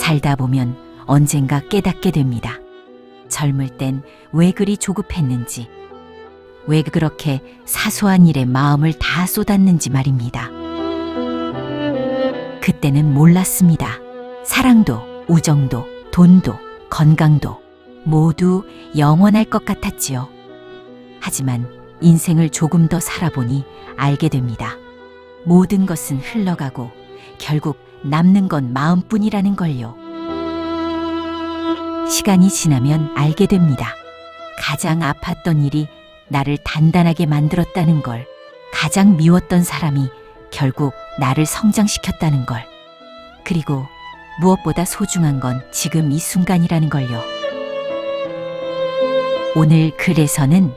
살다 보면 언젠가 깨닫게 됩니다. 젊을 땐 왜 그리 조급했는지, 왜 그렇게 사소한 일에 마음을 다 쏟았는지 말입니다. 그때는 몰랐습니다. 사랑도, 우정도, 돈도, 건강도 모두 영원할 것 같았지요. 하지만 인생을 조금 더 살아보니 알게 됩니다. 모든 것은 흘러가고 결국 남는 건 마음뿐이라는 걸요. 시간이 지나면 알게 됩니다. 가장 아팠던 일이 나를 단단하게 만들었다는 걸, 가장 미웠던 사람이 결국 나를 성장시켰다는 걸, 그리고 무엇보다 소중한 건 지금 이 순간이라는 걸요. 오늘 글에서는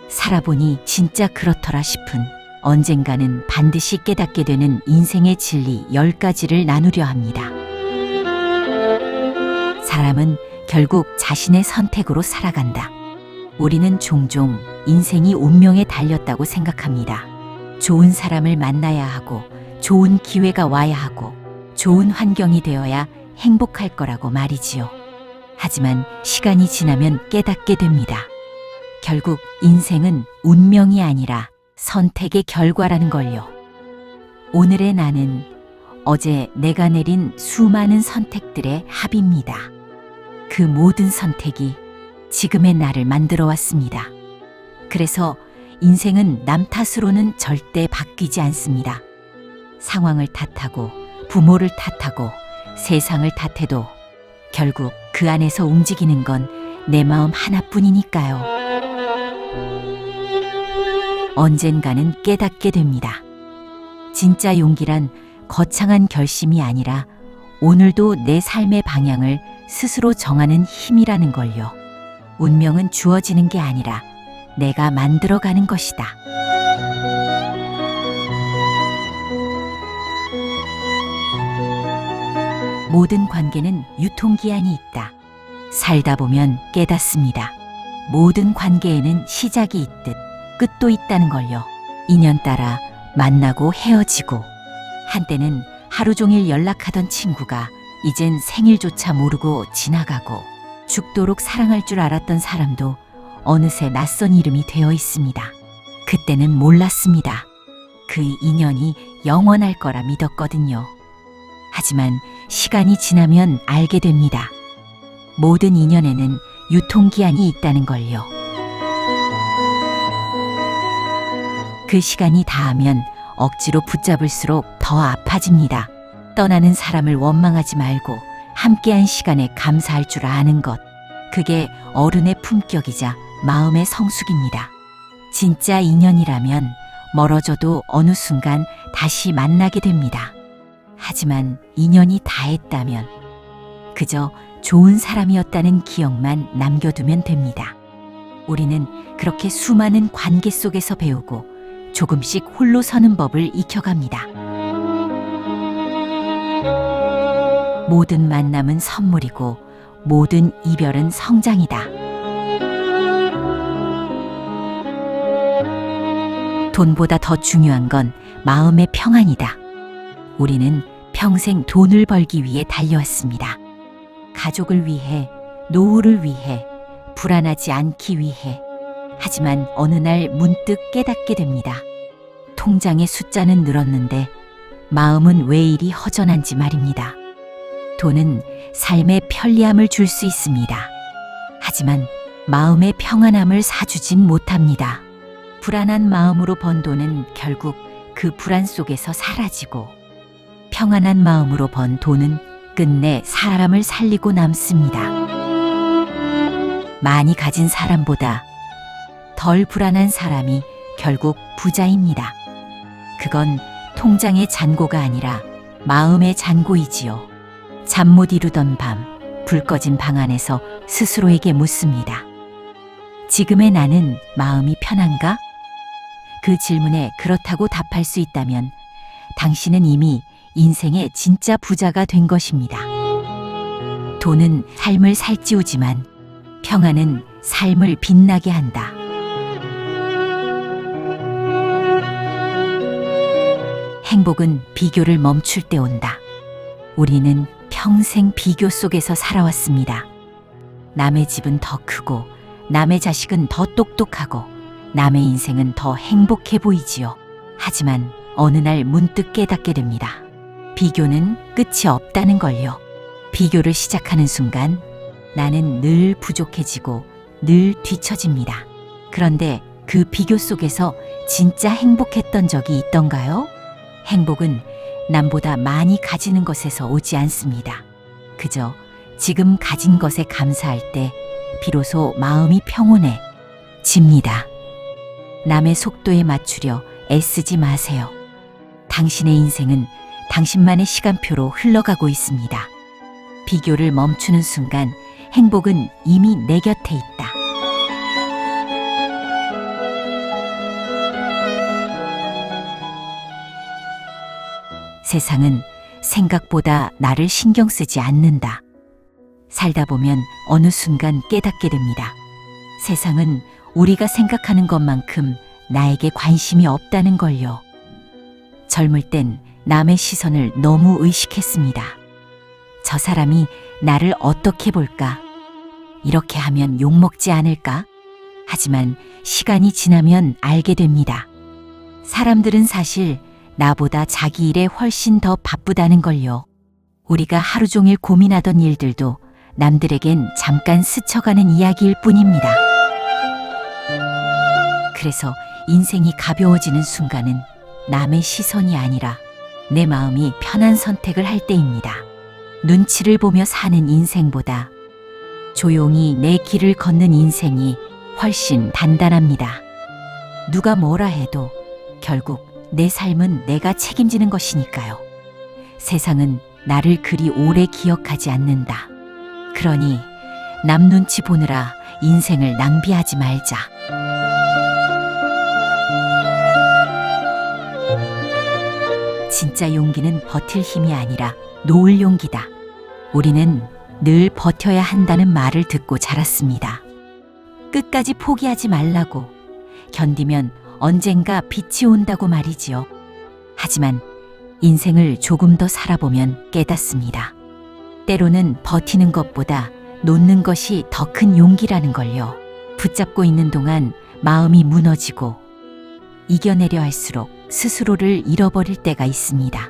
살아보니 진짜 그렇더라 싶은, 언젠가는 반드시 깨닫게 되는 인생의 진리 10가지를 나누려 합니다. 사람은 결국 자신의 선택으로 살아간다. 우리는 종종 인생이 운명에 달렸다고 생각합니다. 좋은 사람을 만나야 하고, 좋은 기회가 와야 하고, 좋은 환경이 되어야 행복할 거라고 말이지요. 하지만 시간이 지나면 깨닫게 됩니다. 결국 인생은 운명이 아니라 선택의 결과라는 걸요. 오늘의 나는 어제 내가 내린 수많은 선택들의 합입니다. 그 모든 선택이 지금의 나를 만들어 왔습니다. 그래서 인생은 남 탓으로는 절대 바뀌지 않습니다. 상황을 탓하고 부모를 탓하고 세상을 탓해도 결국 그 안에서 움직이는 건 내 마음 하나뿐이니까요. 언젠가는 깨닫게 됩니다. 진짜 용기란 거창한 결심이 아니라 오늘도 내 삶의 방향을 스스로 정하는 힘이라는 걸요. 운명은 주어지는 게 아니라 내가 만들어가는 것이다. 모든 관계는 유통기한이 있다. 살다 보면 깨닫습니다. 모든 관계에는 시작이 있듯 끝도 있다는 걸요. 인연 따라 만나고 헤어지고, 한때는 하루 종일 연락하던 친구가 이젠 생일조차 모르고 지나가고, 죽도록 사랑할 줄 알았던 사람도 어느새 낯선 이름이 되어 있습니다. 그때는 몰랐습니다. 그 인연이 영원할 거라 믿었거든요. 하지만 시간이 지나면 알게 됩니다. 모든 인연에는 유통기한이 있다는 걸요. 그 시간이 다하면 억지로 붙잡을수록 더 아파집니다. 떠나는 사람을 원망하지 말고 함께한 시간에 감사할 줄 아는 것, 그게 어른의 품격이자 마음의 성숙입니다. 진짜 인연이라면 멀어져도 어느 순간 다시 만나게 됩니다. 하지만 인연이 다했다면 그저 좋은 사람이었다는 기억만 남겨두면 됩니다. 우리는 그렇게 수많은 관계 속에서 배우고 조금씩 홀로 서는 법을 익혀갑니다. 모든 만남은 선물이고 모든 이별은 성장이다. 돈보다 더 중요한 건 마음의 평안이다. 우리는 평생 돈을 벌기 위해 달려왔습니다. 가족을 위해, 노후를 위해, 불안하지 않기 위해. 하지만 어느 날 문득 깨닫게 됩니다. 통장의 숫자는 늘었는데 마음은 왜 이리 허전한지 말입니다. 돈은 삶의 편리함을 줄 수 있습니다. 하지만 마음의 평안함을 사주진 못합니다. 불안한 마음으로 번 돈은 결국 그 불안 속에서 사라지고, 평안한 마음으로 번 돈은 끝내 사람을 살리고 남습니다. 많이 가진 사람보다 덜 불안한 사람이 결국 부자입니다. 그건 통장의 잔고가 아니라 마음의 잔고이지요. 잠 못 이루던 밤, 불 꺼진 방 안에서 스스로에게 묻습니다. 지금의 나는 마음이 편한가? 그 질문에 그렇다고 답할 수 있다면 당신은 이미 인생의 진짜 부자가 된 것입니다. 돈은 삶을 살찌우지만 평안은 삶을 빛나게 한다. 행복은 비교를 멈출 때 온다. 우리는 평생 비교 속에서 살아왔습니다. 남의 집은 더 크고, 남의 자식은 더 똑똑하고, 남의 인생은 더 행복해 보이지요. 하지만 어느 날 문득 깨닫게 됩니다. 비교는 끝이 없다는 걸요. 비교를 시작하는 순간 나는 늘 부족해지고 늘 뒤처집니다. 그런데 그 비교 속에서 진짜 행복했던 적이 있던가요? 행복은 남보다 많이 가지는 것에서 오지 않습니다. 그저 지금 가진 것에 감사할 때 비로소 마음이 평온해집니다. 남의 속도에 맞추려 애쓰지 마세요. 당신의 인생은 당신만의 시간표로 흘러가고 있습니다. 비교를 멈추는 순간 행복은 이미 내 곁에 있다. 세상은 생각보다 나를 신경 쓰지 않는다. 살다 보면 어느 순간 깨닫게 됩니다. 세상은 우리가 생각하는 것만큼 나에게 관심이 없다는 걸요. 젊을 땐 남의 시선을 너무 의식했습니다. 저 사람이 나를 어떻게 볼까? 이렇게 하면 욕먹지 않을까? 하지만 시간이 지나면 알게 됩니다. 사람들은 사실 나보다 자기 일에 훨씬 더 바쁘다는 걸요. 우리가 하루 종일 고민하던 일들도 남들에겐 잠깐 스쳐가는 이야기일 뿐입니다. 그래서 인생이 가벼워지는 순간은 남의 시선이 아니라 내 마음이 편한 선택을 할 때입니다. 눈치를 보며 사는 인생보다 조용히 내 길을 걷는 인생이 훨씬 단단합니다. 누가 뭐라 해도 결국 내 삶은 내가 책임지는 것이니까요. 세상은 나를 그리 오래 기억하지 않는다. 그러니 남 눈치 보느라 인생을 낭비하지 말자. 진짜 용기는 버틸 힘이 아니라 놓을 용기다. 우리는 늘 버텨야 한다는 말을 듣고 자랐습니다. 끝까지 포기하지 말라고, 견디면 언젠가 빛이 온다고 말이지요. 하지만 인생을 조금 더 살아보면 깨닫습니다. 때로는 버티는 것보다 놓는 것이 더 큰 용기라는 걸요. 붙잡고 있는 동안 마음이 무너지고 이겨내려 할수록 스스로를 잃어버릴 때가 있습니다.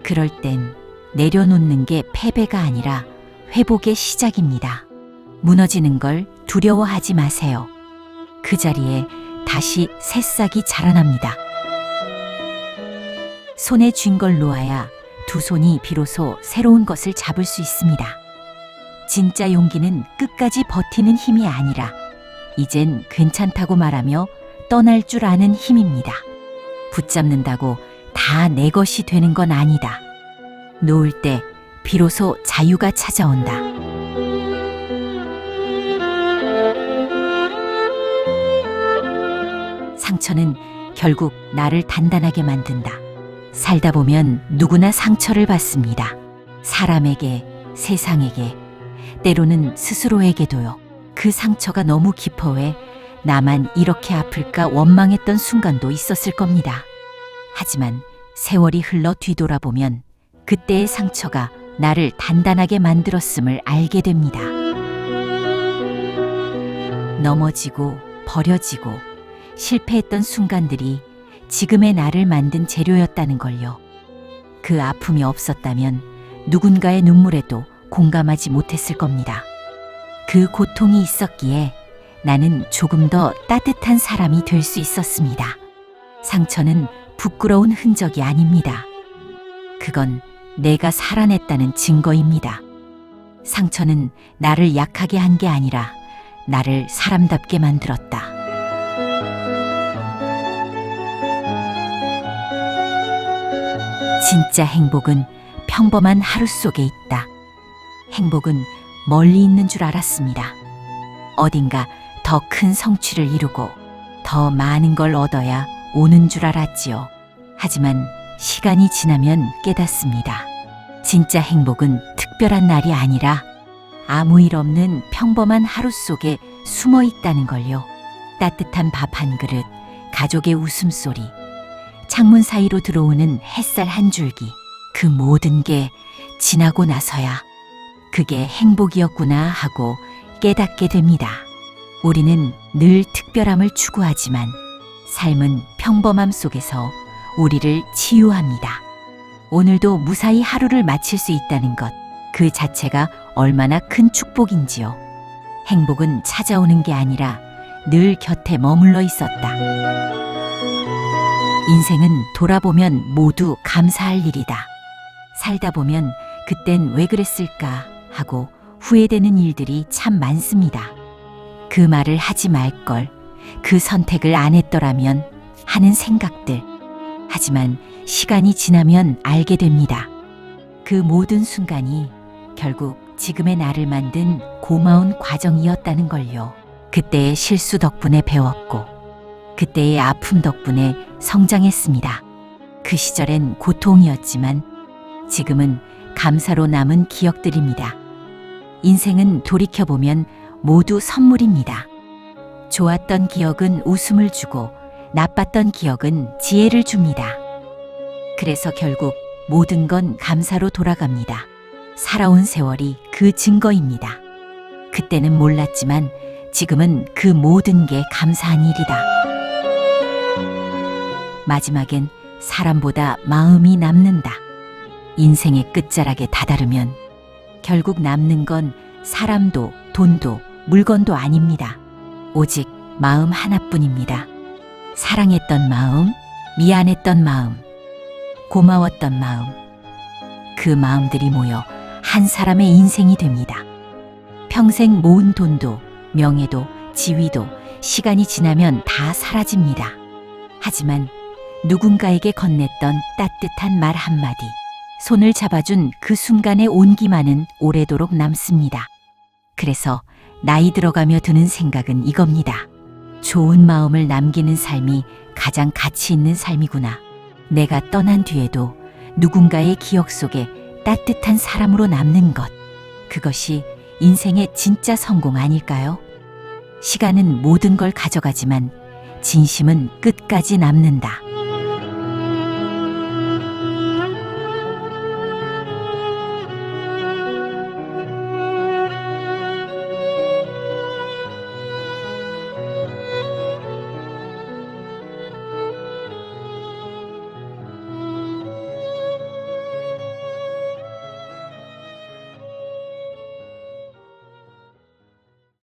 그럴 땐 내려놓는 게 패배가 아니라 회복의 시작입니다. 무너지는 걸 두려워하지 마세요. 그 자리에 다시 새싹이 자라납니다. 손에 쥔 걸 놓아야 두 손이 비로소 새로운 것을 잡을 수 있습니다. 진짜 용기는 끝까지 버티는 힘이 아니라 이젠 괜찮다고 말하며 떠날 줄 아는 힘입니다. 붙잡는다고 다 내 것이 되는 건 아니다. 놓을 때 비로소 자유가 찾아온다. 상처는 결국 나를 단단하게 만든다. 살다 보면 누구나 상처를 받습니다. 사람에게, 세상에게, 때로는 스스로에게도요. 그 상처가 너무 깊어 왜 나만 이렇게 아플까 원망했던 순간도 있었을 겁니다. 하지만 세월이 흘러 뒤돌아보면 그때의 상처가 나를 단단하게 만들었음을 알게 됩니다. 넘어지고 버려지고 실패했던 순간들이 지금의 나를 만든 재료였다는 걸요. 그 아픔이 없었다면 누군가의 눈물에도 공감하지 못했을 겁니다. 그 고통이 있었기에 나는 조금 더 따뜻한 사람이 될 수 있었습니다. 상처는 부끄러운 흔적이 아닙니다. 그건 내가 살아냈다는 증거입니다. 상처는 나를 약하게 한 게 아니라 나를 사람답게 만들었다. 진짜 행복은 평범한 하루 속에 있다. 행복은 멀리 있는 줄 알았습니다. 어딘가 더 큰 성취를 이루고 더 많은 걸 얻어야 오는 줄 알았지요. 하지만 시간이 지나면 깨닫습니다. 진짜 행복은 특별한 날이 아니라 아무 일 없는 평범한 하루 속에 숨어 있다는 걸요. 따뜻한 밥 한 그릇, 가족의 웃음소리, 창문 사이로 들어오는 햇살 한 줄기, 그 모든 게 지나고 나서야 그게 행복이었구나 하고 깨닫게 됩니다. 우리는 늘 특별함을 추구하지만 삶은 평범함 속에서 우리를 치유합니다. 오늘도 무사히 하루를 마칠 수 있다는 것, 그 자체가 얼마나 큰 축복인지요. 행복은 찾아오는 게 아니라 늘 곁에 머물러 있었다. 인생은 돌아보면 모두 감사할 일이다. 살다 보면 그땐 왜 그랬을까 하고 후회되는 일들이 참 많습니다. 그 말을 하지 말걸, 그 선택을 안 했더라면 하는 생각들. 하지만 시간이 지나면 알게 됩니다. 그 모든 순간이 결국 지금의 나를 만든 고마운 과정이었다는 걸요. 그때의 실수 덕분에 배웠고, 그때의 아픔 덕분에 성장했습니다. 그 시절엔 고통이었지만 지금은 감사로 남은 기억들입니다. 인생은 돌이켜보면 모두 선물입니다. 좋았던 기억은 웃음을 주고 나빴던 기억은 지혜를 줍니다. 그래서 결국 모든 건 감사로 돌아갑니다. 살아온 세월이 그 증거입니다. 그때는 몰랐지만 지금은 그 모든 게 감사한 일이다. 마지막엔 사람보다 마음이 남는다. 인생의 끝자락에 다다르면 결국 남는 건 사람도 돈도 물건도 아닙니다. 오직 마음 하나뿐입니다. 사랑했던 마음, 미안했던 마음, 고마웠던 마음. 그 마음들이 모여 한 사람의 인생이 됩니다. 평생 모은 돈도 명예도 지위도 시간이 지나면 다 사라집니다. 하지만 누군가에게 건넸던 따뜻한 말 한마디, 손을 잡아준 그 순간의 온기만은 오래도록 남습니다. 그래서 나이 들어가며 드는 생각은 이겁니다. 좋은 마음을 남기는 삶이 가장 가치 있는 삶이구나. 내가 떠난 뒤에도 누군가의 기억 속에 따뜻한 사람으로 남는 것. 그것이 인생의 진짜 성공 아닐까요? 시간은 모든 걸 가져가지만 진심은 끝까지 남는다.